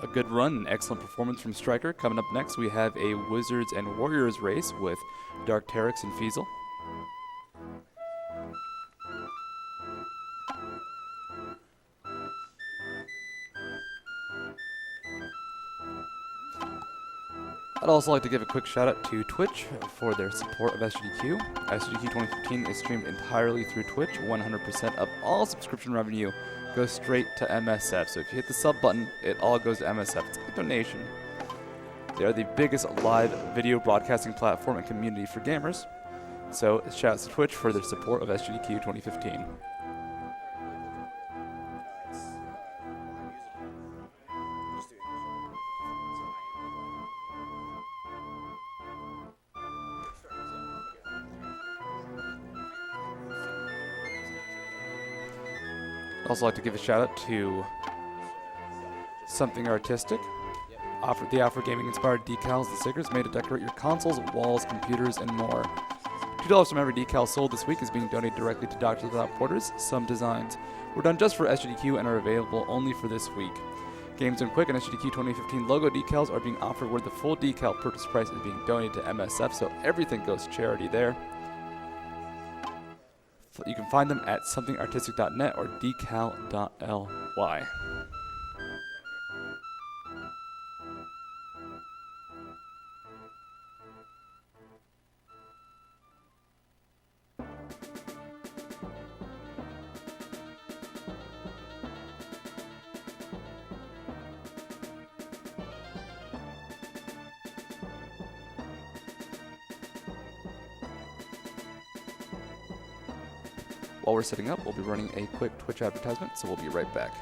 a good run, an excellent performance from Striker. Coming up next, we have a Wizards and Warriors race with DarkTerrex and feasel. I'd also like to give a quick shout out to Twitch for their support of SGDQ. SGDQ 2015 is streamed entirely through Twitch. 100% of all subscription revenue goes straight to MSF. So if you hit the sub button, it all goes to MSF. It's a donation. They are the biggest live video broadcasting platform and community for gamers. So shout out to Twitch for their support of SGDQ 2015. I'd also like to give a shout out to Something Artistic. The Afro Gaming inspired decals and stickers made to decorate your consoles, walls, computers, and more. $2 from every decal sold this week is being donated directly to Doctors Without Borders. Some designs were done just for SGDQ and are available only for this week. Games Done Quick and SGDQ 2015 logo decals are being offered where the full decal purchase price is being donated to MSF, so everything goes to charity there. You can find them at somethingartistic.net or decal.ly. While we're setting up, we'll be running a quick Twitch advertisement, so we'll be right back.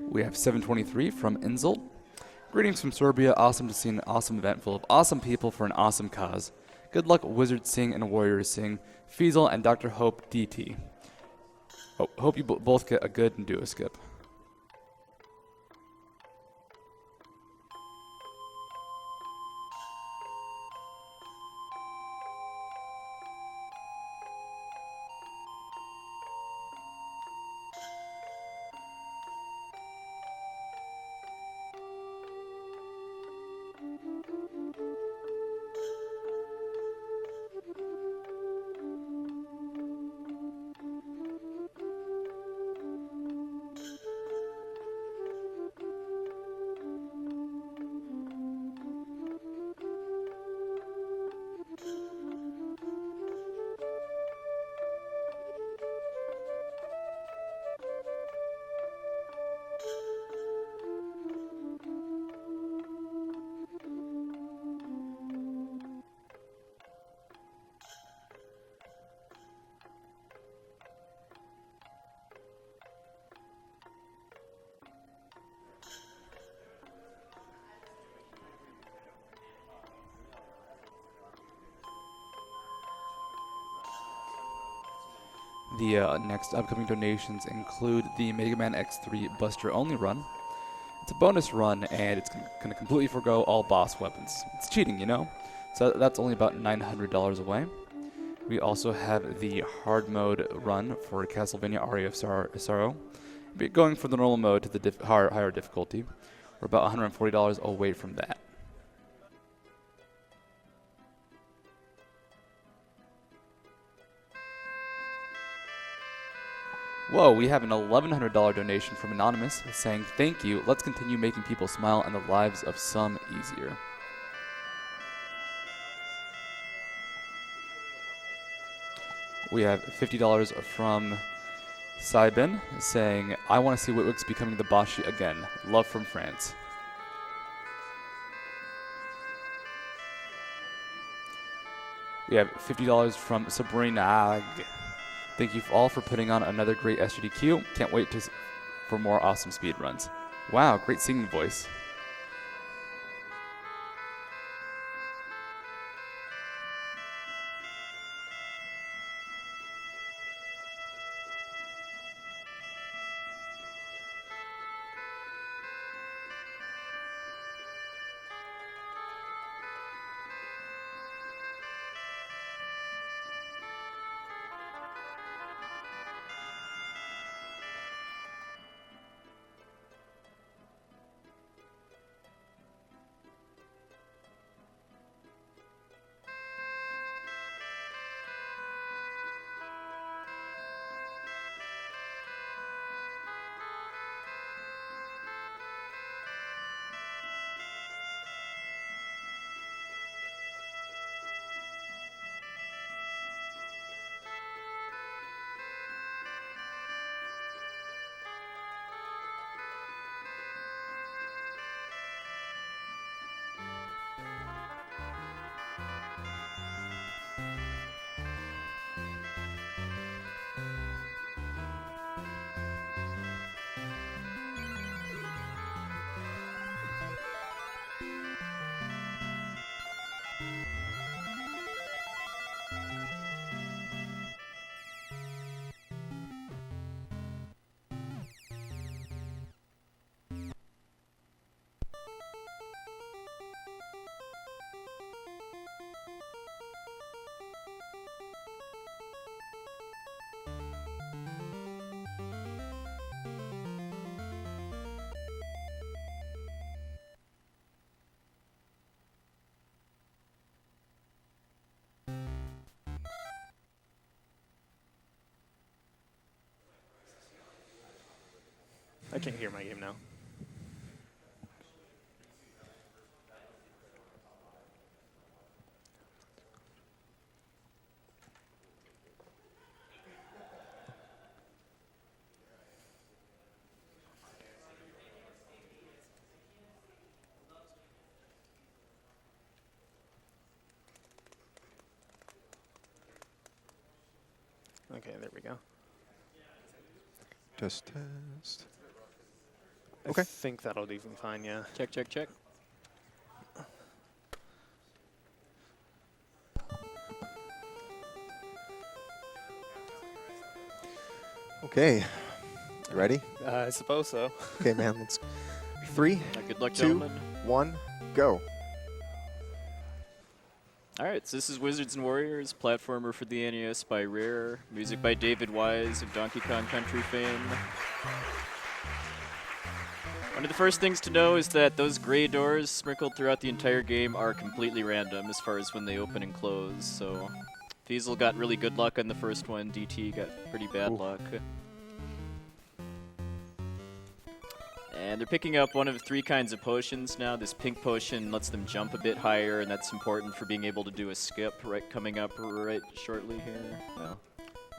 We have 723 from Insult. Greetings from Serbia. Awesome to see an awesome event full of awesome people for an awesome cause. Good luck, Wizards Sing and Warriors Sing. Feasel and Dr. Hope DT. Hope you both get a good and do a skip. The next upcoming donations include the Mega Man X3 Buster Only run. It's a bonus run, and it's going to completely forgo all boss weapons. It's cheating, you know? So that's only about $900 away. We also have the hard mode run for Castlevania Aria of Sorrow. Going from the normal mode to the higher difficulty. We're about $140 away from that. Whoa, we have an $1,100 donation from Anonymous saying, "Thank you, let's continue making people smile and the lives of some easier." We have $50 from Saibin saying, "I want to see Witwick's becoming the Bashi again. Love from France." We have $50 from Sabrina. "Thank you all for putting on another great SGDQ. Can't wait for more awesome speedruns." Wow, great singing voice. I can't hear my game now. Okay, there we go. Test. I think that'll do fine, yeah. Check, check, check. Okay. You ready? I suppose so. Okay, man. Let's. 3, Good luck, 2, gentlemen. 1, go. Alright, so this is Wizards and Warriors, platformer for the NES by Rare, music by David Wise of Donkey Kong Country fame. One of the first things to know is that those gray doors sprinkled throughout the entire game are completely random as far as when they open and close, so Feasel got really good luck on the first one, DT got pretty bad luck. And they're picking up one of 3 kinds of potions now. This pink potion lets them jump a bit higher, and that's important for being able to do a skip coming up right shortly here. Well,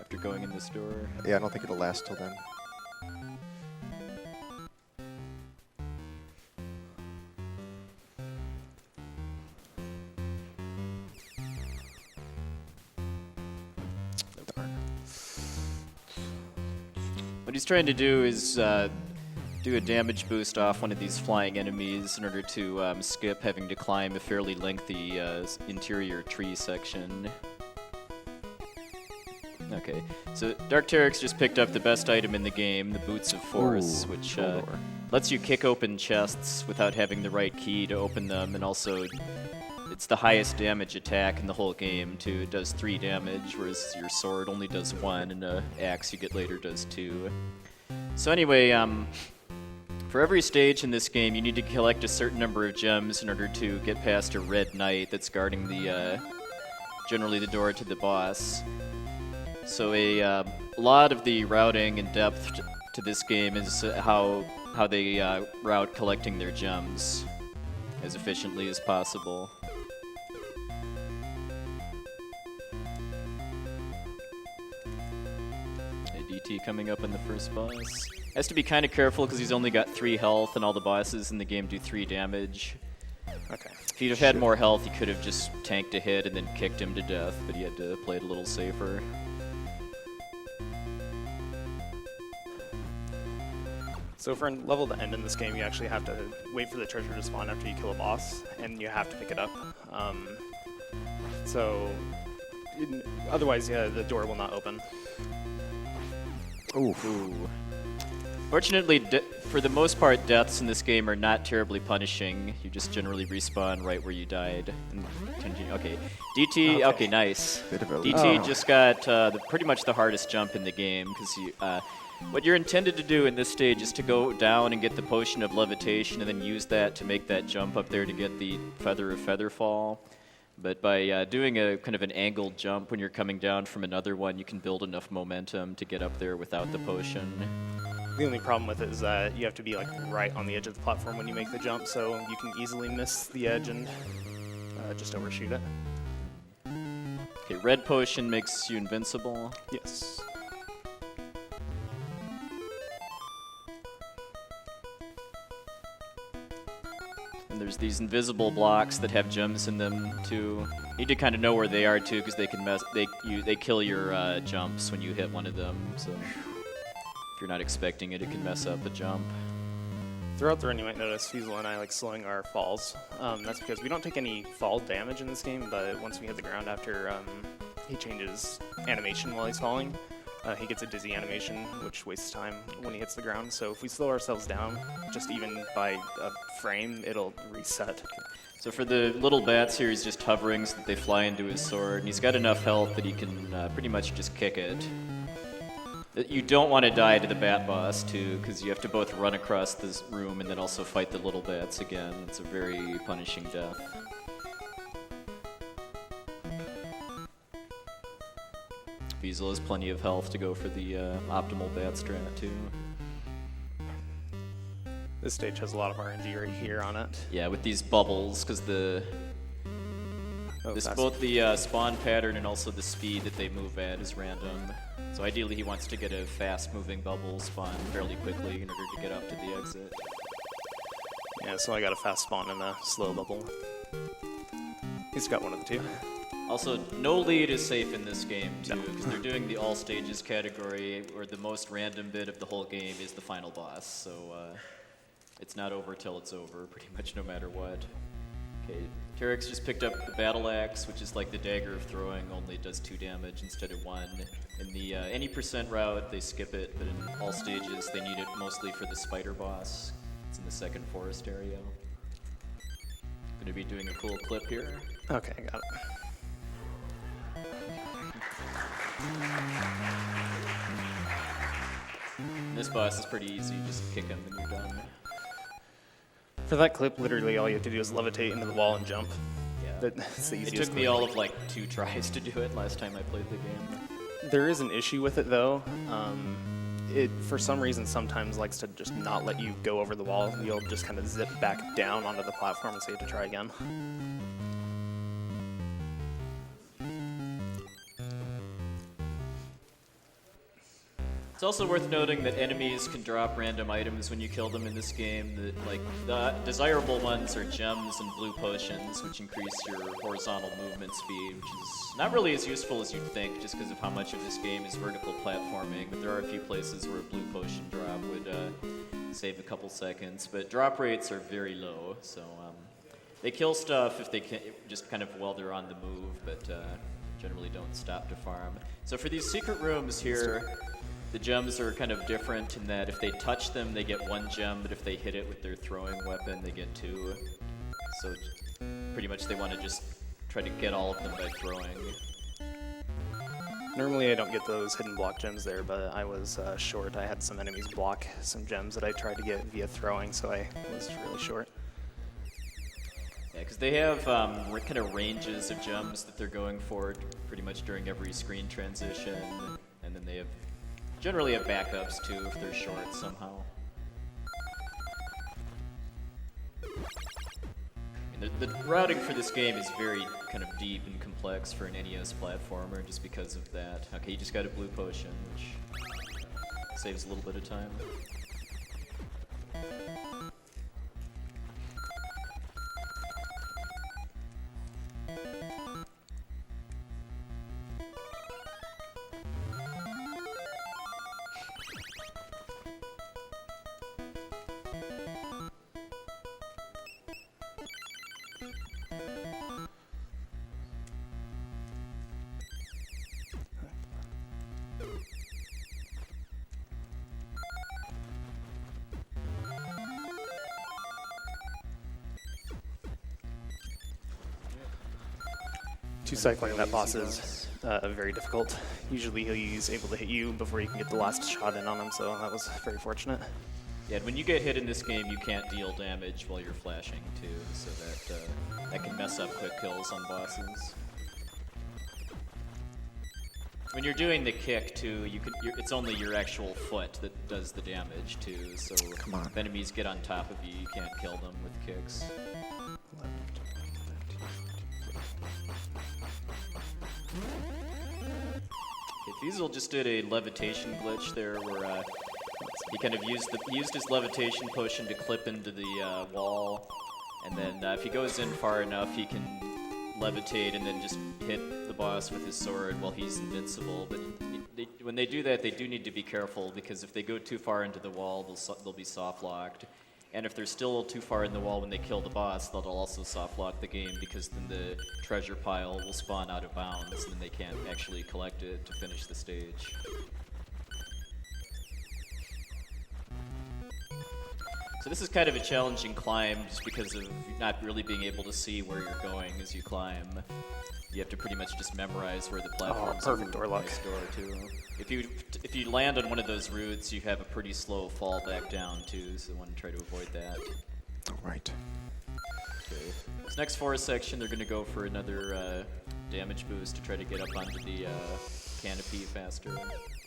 after going in this door. Yeah, I don't think it'll last till then. What he's trying to do is do a damage boost off one of these flying enemies in order to skip having to climb a fairly lengthy interior tree section. Okay, so DarkTerrex just picked up the best item in the game, the Boots of Force, Ooh, which Shoulder. lets you kick open chests without having the right key to open them, and also it's the highest damage attack in the whole game, too. It does 3 damage, whereas your sword only does 1, and an axe you get later does 2. So anyway, for every stage in this game, you need to collect a certain number of gems in order to get past a red knight that's guarding the, generally the door to the boss. So a lot of the routing and depth to this game is how they route collecting their gems as efficiently as possible. DT coming up in the first boss. Has to be kind of careful because he's only got 3 health and all the bosses in the game do 3 damage. Okay. If he'd have had more health, he could have just tanked a hit and then kicked him to death, but he had to play it a little safer. So for a level to end in this game, you actually have to wait for the treasure to spawn after you kill a boss, and you have to pick it up. Otherwise, yeah, the door will not open. Ooh. Fortunately, for the most part, deaths in this game are not terribly punishing. You just generally respawn right where you died. And continue. Okay, DT. Okay, nice. Bit of a DT just got pretty much the hardest jump in the game because what you're intended to do in this stage is to go down and get the potion of levitation and then use that to make that jump up there to get the feather of featherfall. But by doing a kind of an angled jump when you're coming down from another one, you can build enough momentum to get up there without the potion. The only problem with it is that you have to be like right on the edge of the platform when you make the jump, so you can easily miss the edge and just overshoot it. Okay, red potion makes you invincible. Yes. And there's these invisible blocks that have gems in them too. You need to kind of know where they are too, because they can they kill your jumps when you hit one of them. So if you're not expecting it, it can mess up the jump. Throughout the run, you might notice Feasel and I like slowing our falls. That's because we don't take any fall damage in this game, but once we hit the ground after he changes animation while he's falling, he gets a dizzy animation, which wastes time when he hits the ground. So if we slow ourselves down, just even by a frame, it'll reset. So for the little bats here, he's just hovering so that they fly into his sword, and he's got enough health that he can pretty much just kick it. You don't want to die to the bat boss, too, because you have to both run across this room and then also fight the little bats again. It's a very punishing death. Feasel has plenty of health to go for the optimal bat strat, too. This stage has a lot of RNG right here on it. Yeah, with these bubbles, because both the spawn pattern and also the speed that they move at is random. So ideally he wants to get a fast-moving bubble spawn fairly quickly in order to get up to the exit. Yeah, so I got a fast spawn and a slow bubble. He's got one of the two. Also, no lead is safe in this game, too, because they're doing the all stages category, where the most random bit of the whole game is the final boss. So it's not over till it's over, pretty much no matter what. Okay, Terrex just picked up the battle axe, which is like the dagger of throwing, only does 2 damage instead of 1. In the any % route, they skip it, but in all stages, they need it mostly for the spider boss. It's in the second forest area. Gonna be doing a cool clip here. Okay, I got it. This boss is pretty easy, just kick him and you're done. For that clip, literally all you have to do is levitate into the wall and jump. Yeah. That's the It easiest. took me all of like 2 tries to do it last time I played the game. There is an issue with it though. It, for some reason, sometimes likes to just not let you go over the wall. You'll just kind of zip back down onto the platform and so you have to try again. It's also worth noting that enemies can drop random items when you kill them in this game. That, like, the desirable ones are gems and blue potions, which increase your horizontal movement speed, which is not really as useful as you'd think, just because of how much of this game is vertical platforming. But there are a few places where a blue potion drop would save a couple seconds. But drop rates are very low, so they kill stuff if they can, just kind of while they're on the move, but generally don't stop to farm. So for these secret rooms here, the gems are kind of different in that if they touch them, they get 1 gem, but if they hit it with their throwing weapon, they get 2. So pretty much they want to just try to get all of them by throwing. Normally I don't get those hidden block gems there, but I was short. I had some enemies block some gems that I tried to get via throwing, so I was really short. Yeah, because they have kind of ranges of gems that they're going for pretty much during every screen transition, and then they have generally have backups too if they're short somehow. I mean, the routing for this game is very kind of deep and complex for an NES platformer just because of that. Okay, you just got a blue potion, which saves a little bit of time. Cycling that boss is very difficult. Usually he's able to hit you before you can get the last shot in on him, so that was very fortunate. Yeah, and when you get hit in this game, you can't deal damage while you're flashing too, so that can mess up quick kills on bosses. When you're doing the kick too, it's only your actual foot that does the damage too, so if enemies get on top of you, you can't kill them with kicks. Okay, feasel just did a levitation glitch there where he kind of used his levitation potion to clip into the wall, and then if he goes in far enough, he can levitate and then just hit the boss with his sword while he's invincible. But when they do that, they do need to be careful, because if they go too far into the wall, they'll be soft locked. And if they're still too far in the wall when they kill the boss, they'll also soft lock the game, because then the treasure pile will spawn out of bounds and then they can't actually collect it to finish the stage. So this is kind of a challenging climb just because of not really being able to see where you're going as you climb. You have to pretty much just memorize where the platforms are. Perfect door luck. Next door too. If you land on one of those routes, you have a pretty slow fall back down too, so I want to try to avoid that. All right. Okay. This next forest section, they're going to go for another damage boost to try to get up onto the canopy faster.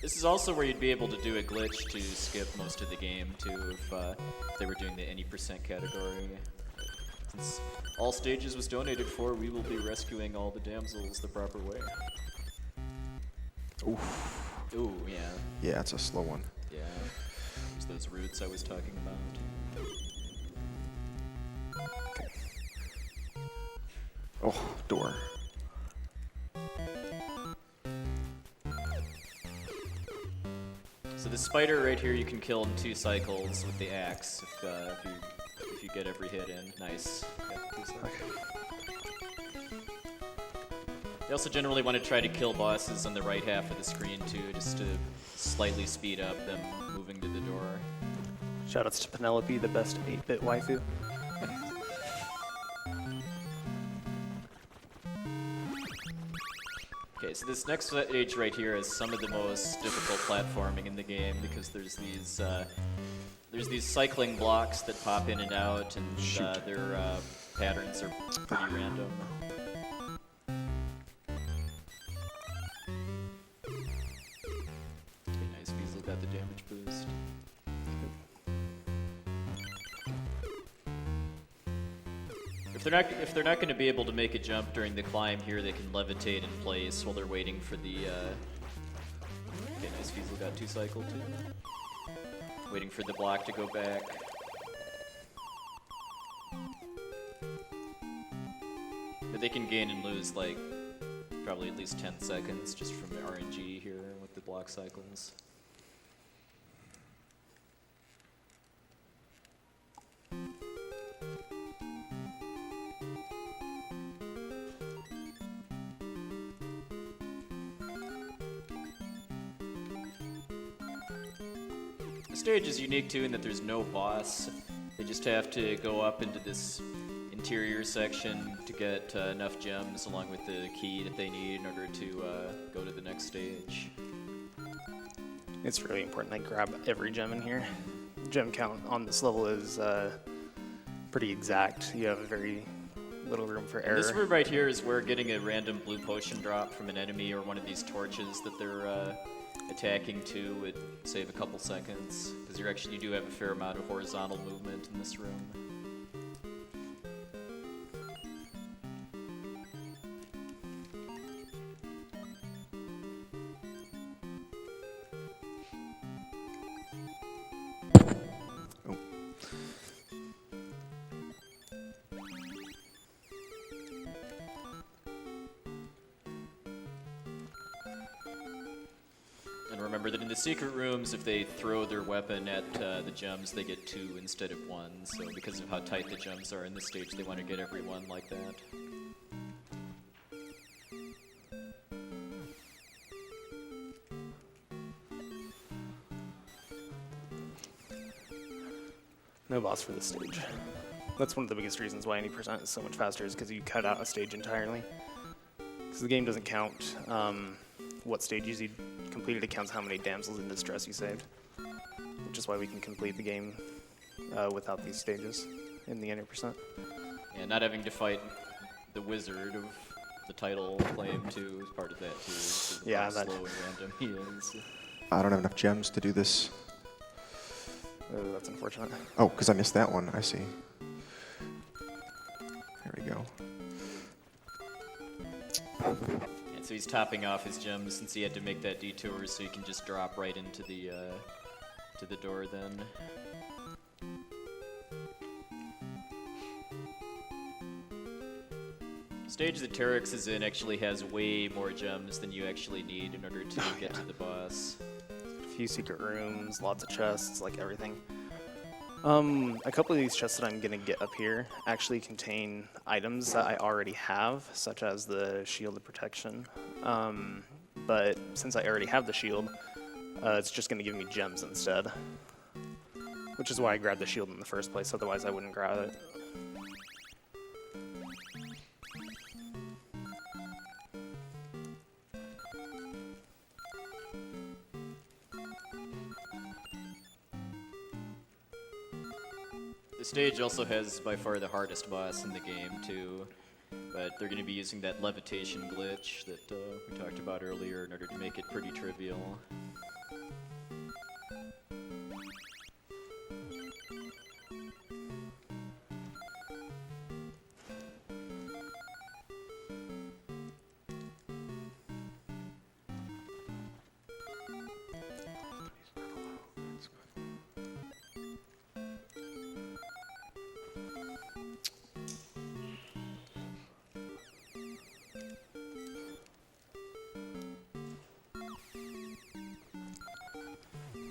This is also where you'd be able to do a glitch to skip most of the game too, if they were doing the any % category. Since all stages was donated for, we will be rescuing all the damsels the proper way. Oof. Ooh, yeah. Yeah, it's a slow one. Yeah. There's those roots I was talking about. Okay. Oh, door. So the spider right here you can kill in 2 cycles with the axe if you get every hit in. Nice. Okay. You also generally want to try to kill bosses on the right half of the screen too, just to slightly speed up them moving to the door. Shoutouts to Penelope, the best 8-bit waifu. Okay, so this next stage right here is some of the most difficult platforming in the game, because there's these cycling blocks that pop in and out, and their patterns are pretty random. Okay, nice. Feasel got the damage boost. If they're not going to be able to make a jump during the climb here, they can levitate in place while they're waiting for the. Okay, nice. Feasel got 2 cycle too. Waiting for the block to go back. But they can gain and lose like probably at least 10 seconds just from the RNG here with the block cycles. The stage is unique too in that there's no boss. They just have to go up into this interior section to get enough gems along with the key that they need in order to go to the next stage. It's really important I grab every gem in here. Gem count on this level is pretty exact. You have very little room for error. This room right here is where getting a random blue potion drop from an enemy or one of these torches that they're attacking to would save a couple seconds, because you do have a fair amount of horizontal movement in this room. Oh. And remember that in the secret rooms, if they throw their weapon at the gems, they get 2 instead of 1. So because of how tight the gems are in this stage, they want to get everyone like that. No boss for this stage. That's one of the biggest reasons why any percent is so much faster, is because you cut out a stage entirely. Because the game doesn't count what stages you completed, it counts how many damsels in distress you saved. Which is why we can complete the game without these stages in the 100%. And not having to fight the wizard of the title claim too is part of that too. Because of Yeah, how that- slow and random he is. I don't have enough gems to do this. That's unfortunate. Oh, because I missed that one. I see. There we go. And so he's topping off his gems since he had to make that detour, so he can just drop right into the to the door then. The stage that Terrex is in actually has way more gems than you actually need in order to get to the boss. A few secret rooms, lots of chests, like everything. A couple of these chests that I'm gonna get up here actually contain items that I already have, such as the shield of protection. But since I already have the shield, it's just gonna give me gems instead. Which is why I grabbed the shield in the first place, otherwise I wouldn't grab it. The stage also has by far the hardest boss in the game too, but they're going to be using that levitation glitch that we talked about earlier in order to make it pretty trivial.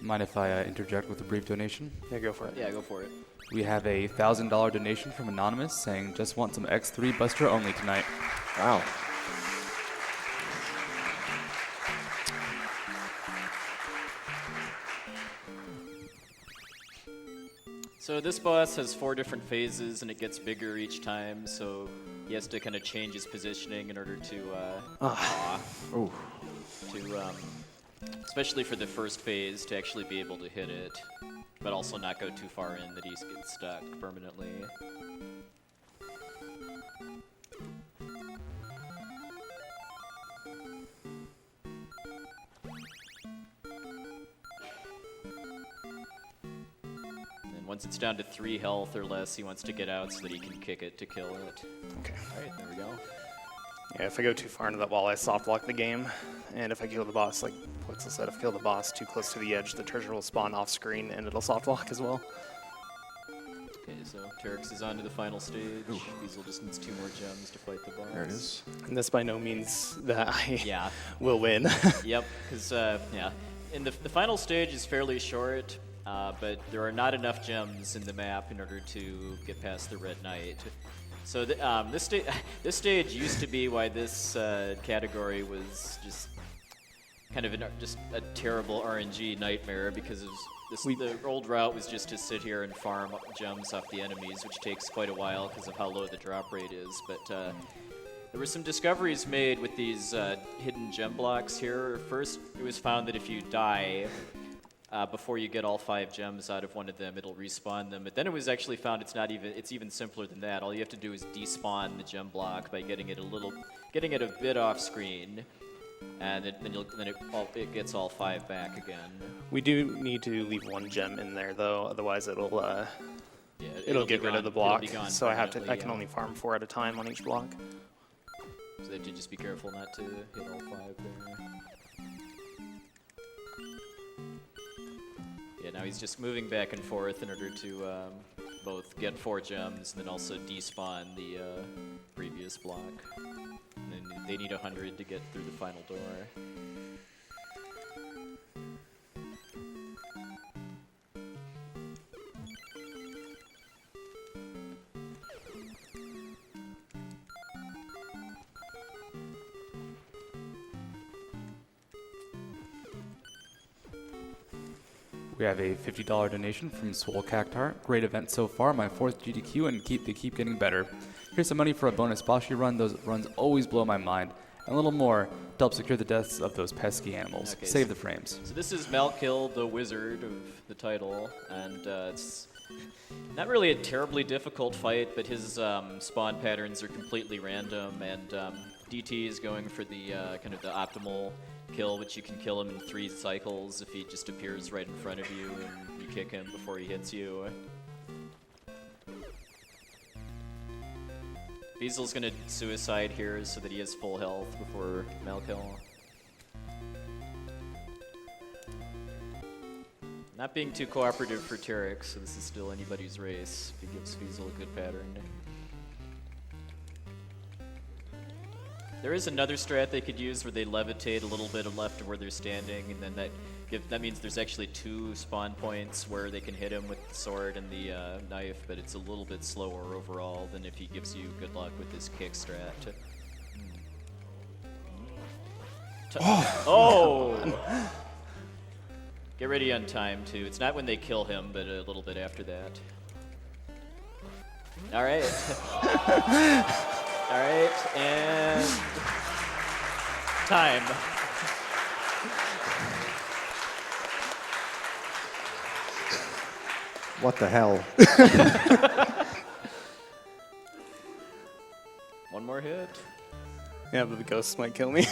Mind if I interject with a brief donation? Yeah, go for it. Yeah, go for it. We have a $1,000 donation from Anonymous saying, just want some X3 Buster only tonight. Wow. So this boss has 4 different phases and it gets bigger each time, so he has to kind of change his positioning in order to, Oh. especially for the first phase, to actually be able to hit it, but also not go too far in that he gets stuck permanently. And once it's down to 3 health or less, he wants to get out so that he can kick it to kill it. Okay. Alright, there we go. Yeah, if I go too far into that wall, I soft lock the game. And if I kill the boss, like Pixel said, if I kill the boss too close to the edge, the treasure will spawn off screen and it'll soft lock as well. Okay, so Terrex is on to the final stage. Feasel just needs 2 more gems to fight the boss. There it is. And this by no means that I Yeah. will win. Yep, because, yeah. And the final stage is fairly short, but there are not enough gems in the map in order to get past the Red Knight. So this stage used to be why this category was just kind of just a terrible RNG nightmare because it was the old route was just to sit here and farm gems off the enemies, which takes quite a while because of how low the drop rate is. But there were some discoveries made with these hidden gem blocks here. First, it was found that if you die before you get all 5 gems out of one of them, it'll respawn them. But then it was actually found it's even simpler than that. All you have to do is despawn the gem block by getting it a bit off screen, and then it gets all 5 back again. We do need to leave 1 gem in there though, otherwise it'll get rid of the block. So I can only farm 4 at a time on each block. So they have to just be careful not to hit all 5 there. Yeah, now he's just moving back and forth in order to both get 4 gems and then also despawn the previous block. And then they need 100 to get through the final door. We have a $50 donation from Swole Cactar. Great event so far, my 4th GDQ, and they keep getting better. Here's some money for a bonus Bashi run. Those runs always blow my mind. And a little more to help secure the deaths of those pesky animals. Okay, Save the frames. So this is Malkill, the wizard of the title, and it's not really a terribly difficult fight, but his spawn patterns are completely random, and DT is going for the kind of the optimal kill, which you can kill him in 3 cycles if he just appears right in front of you and you kick him before he hits you. Feasel's gonna suicide here so that he has full health before Malkill. Not being too cooperative for Terrex, so this is still anybody's race if he gives Feasel a good pattern. There is another strat they could use where they levitate a little bit left of where they're standing, and then that means there's actually 2 spawn points where they can hit him with the sword and the knife, but it's a little bit slower overall than if he gives you good luck with his kick strat. Oh! Get ready on time, too. It's not when they kill him, but a little bit after that. All right. All right, and time. What the hell? One more hit. Yeah, but the ghosts might kill me.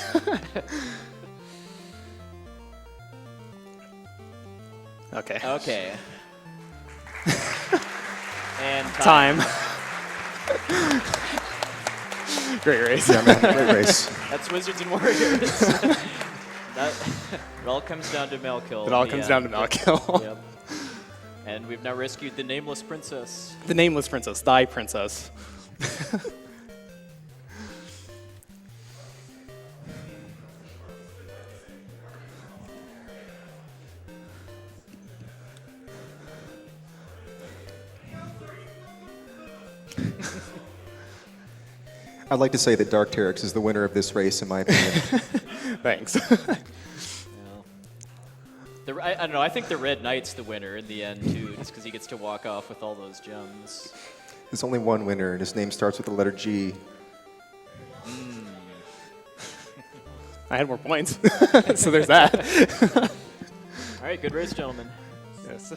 Okay. Okay. And Time. Great race. Yeah, man, great race. That's Wizards and Warriors. It all comes down to Malkill. It all comes down to Malkill. Yep. And we've now rescued the nameless princess. The nameless princess, thy princess. I'd like to say that DarkTerrex is the winner of this race, in my opinion. Thanks. I don't know, I think the Red Knight's the winner in the end, too, just because he gets to walk off with all those gems. There's only one winner, and his name starts with the letter G. I had more points, so there's that. All right, good race, gentlemen. Yes.